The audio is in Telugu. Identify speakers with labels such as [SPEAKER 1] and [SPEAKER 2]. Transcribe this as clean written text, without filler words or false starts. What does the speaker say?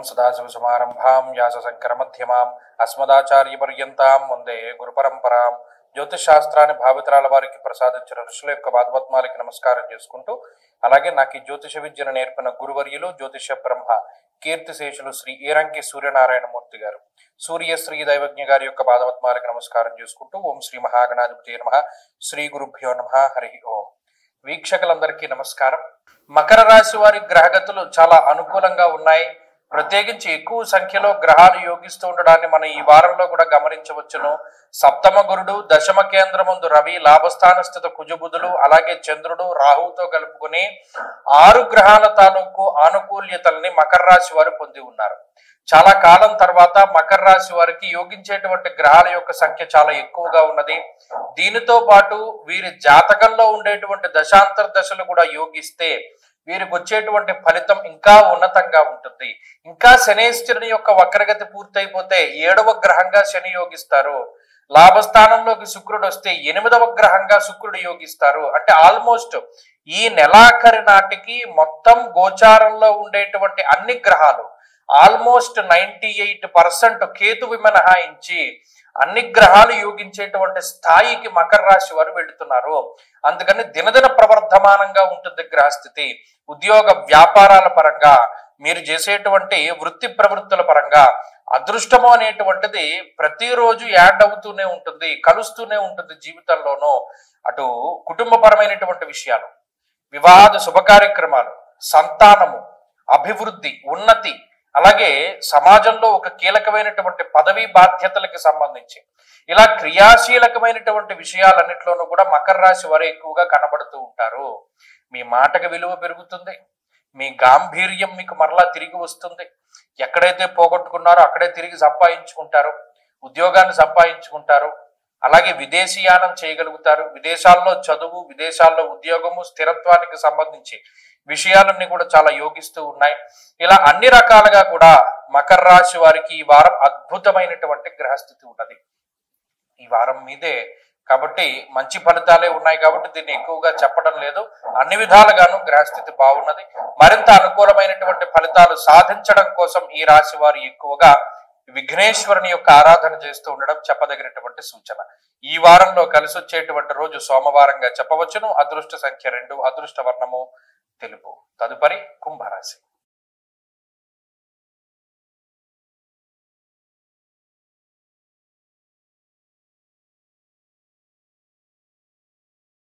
[SPEAKER 1] सदाशिवसमारंभां व्यासशंकरमध्यमाम् अस्मदाचार्यपर्यन्तां వందే గురుపరంపరాం. జ్యోతిష్ శాస్త్రాన్ని భావితరాల వారికి ప్రసాదించిన ఋషుల యొక్క పాదపద్మాలకి నమస్కారం చేసుకుంటూ, అలాగే నాకు ఈ జ్యోతిష విద్యను నేర్పిన గురువర్యులు జ్యోతిష బ్రహ్మ కీర్తిశేషులు శ్రీ ఈరంకి సూర్యనారాయణమూర్తి గారు, సూర్యశ్రీ దైవజ్ఞ గారి యొక్క పాదపద్మాలకి నమస్కారం చేసుకుంటూ, ఓం శ్రీ మహాగణాధిపతి నమః, శ్రీ గురుభ్యో నమః, హరి ఓం. వీక్షకులందరికీ నమస్కారం. మకర రాశి వారి గ్రహగతులు చాలా అనుకూలంగా ఉన్నాయి. ప్రత్యేకించి ఎక్కువ సంఖ్యలో గ్రహాలు యోగిస్తూ ఉండడాన్ని మనం ఈ వారంలో కూడా గమనించవచ్చును. సప్తమ గురుడు, దశమ కేంద్రమందు రవి, లాభస్థాన స్థిత కుజబుధులు, అలాగే చంద్రుడు రాహువుతో కలుపుకుని 6 గ్రహాల తాలూకు ఆనుకూల్యతల్ని మకర రాశి వారు పొంది ఉన్నారు. చాలా కాలం తర్వాత మకర రాశి వారికి యోగించేటువంటి గ్రహాల యొక్క సంఖ్య చాలా ఎక్కువగా ఉన్నది. దీనితో పాటు వీరి జాతకంలో ఉండేటువంటి దశాంతర దశలు కూడా యోగిస్తే వీరికి వచ్చేటువంటి ఫలితం ఇంకా ఉన్నతంగా ఉంటుంది. ఇంకా శనేశ్వరుని యొక్క వక్రగతి పూర్తయిపోతే 7వ గ్రహంగా శని యోగిస్తారు. లాభస్థానంలోకి శుక్రుడు వస్తే 8వ గ్రహంగా శుక్రుడు యోగిస్తారు. అంటే ఆల్మోస్ట్ ఈ నెలాఖరి నాటికి మొత్తం గోచారంలో ఉండేటువంటి అన్ని గ్రహాలు ఆల్మోస్ట్ 98% కేతువు మినహాయించి అన్ని గ్రహాలు యోగించేటువంటి స్థాయికి మకర రాశి వారు వెళుతున్నారు. అందుకని దినదిన ప్రవర్ధమానంగా ఉంటుంది గ్రహస్థితి. ఉద్యోగ వ్యాపారాల పరంగా, మీరు చేసేటువంటి వృత్తి ప్రవృత్తుల పరంగా అదృష్టము అనేటువంటిది ప్రతిరోజు యాడ్ అవుతూనే ఉంటుంది, కలుస్తూనే ఉంటుంది జీవితంలోనూ. అటు కుటుంబపరమైనటువంటి విషయాలు, వివాహ శుభ కార్యక్రమాలు, సంతానము, అభివృద్ధి, ఉన్నతి, అలాగే సమాజంలో ఒక కీలకమైనటువంటి పదవి బాధ్యతలకు సంబంధించి ఇలా క్రియాశీలకమైనటువంటి విషయాలన్నింటిలోనూ కూడా మకర రాశి వారు ఎక్కువగా కనబడుతూ ఉంటారు. మీ మాటకు విలువ పెరుగుతుంది, మీ గాంభీర్యం మీకు మరలా తిరిగి వస్తుంది. ఎక్కడైతే పోగొట్టుకున్నారో అక్కడే తిరిగి సంపాదించుకుంటారు, ఉద్యోగాన్ని సంపాదించుకుంటారు. అలాగే విదేశీయానం చేయగలుగుతారు. విదేశాల్లో చదువు, విదేశాల్లో ఉద్యోగము, స్థిరత్వానికి సంబంధించి విషయాలన్నీ కూడా చాలా యోగిస్తూ ఉన్నాయి. ఇలా అన్ని రకాలుగా కూడా మకర రాశి వారికి ఈ వారం అద్భుతమైనటువంటి గ్రహస్థితి ఉన్నది. ఈ వారం మీదే కాబట్టి మంచి ఫలితాలే ఉన్నాయి కాబట్టి దీన్ని ఎక్కువగా చెప్పడం లేదు. అన్ని విధాలుగాను గ్రహస్థితి బాగున్నది. మరింత అనుకూలమైనటువంటి ఫలితాలు సాధించడం కోసం ఈ రాశి వారు ఎక్కువగా విఘ్నేశ్వరుని యొక్క ఆరాధన చేస్తూ ఉండడం చెప్పదగినటువంటి సూచన. ఈ వారంలో కలిసి వచ్చేటువంటి రోజు సోమవారంగా చెప్పవచ్చును. అదృష్ట సంఖ్య 2, అదృష్ట వర్ణము తెలుపు. తదుపరి కుంభరాశి.